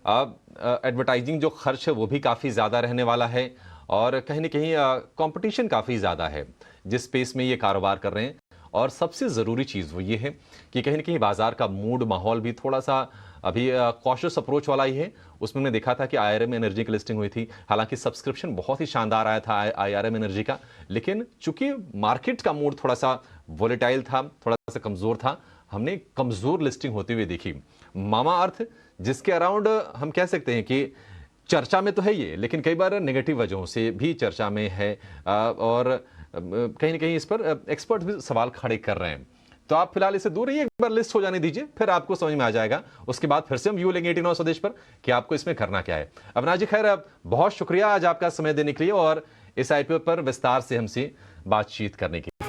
Speaker 12: अब एडवर्टाइजिंग जो खर्च है वो भी काफ़ी ज़्यादा रहने वाला है, और कहीं ना कहीं कंपटीशन काफ़ी ज़्यादा है जिस स्पेस में ये कारोबार कर रहे हैं। और सबसे ज़रूरी चीज़ वो ये है कि कहीं ना कहीं बाज़ार का मूड माहौल भी थोड़ा सा अभी कॉशियस अप्रोच वाला ही है। उसमें हमने देखा था कि आईआरएम एनर्जी की लिस्टिंग हुई थी, हालांकि सब्सक्रिप्शन बहुत ही शानदार आया था आईआरएम एनर्जी का, लेकिन चूंकि मार्केट का मूड थोड़ा सा वोलेटाइल था, थोड़ा सा कमज़ोर था, हमने कमज़ोर लिस्टिंग होती हुई देखी। मामा अर्थ, जिसके अराउंड हम कह सकते हैं कि चर्चा में तो है ये, लेकिन कई बार नेगेटिव वजहों से भी चर्चा में है, और कहीं ना कहीं इस पर एक्सपर्ट भी सवाल खड़े कर रहे हैं। तो आप फिलहाल इसे दूर रहिए, एक बार लिस्ट हो जाने दीजिए, फिर आपको समझ में आ जाएगा। उसके बाद फिर से हम व्यू लेंगे 89 स्वदेश पर कि आपको इसमें करना क्या है। अविनाश जी, खैर बहुत शुक्रिया आज आपका समय देने के लिए और इस आईपीओ पर विस्तार से हमसे बातचीत करने के लिए।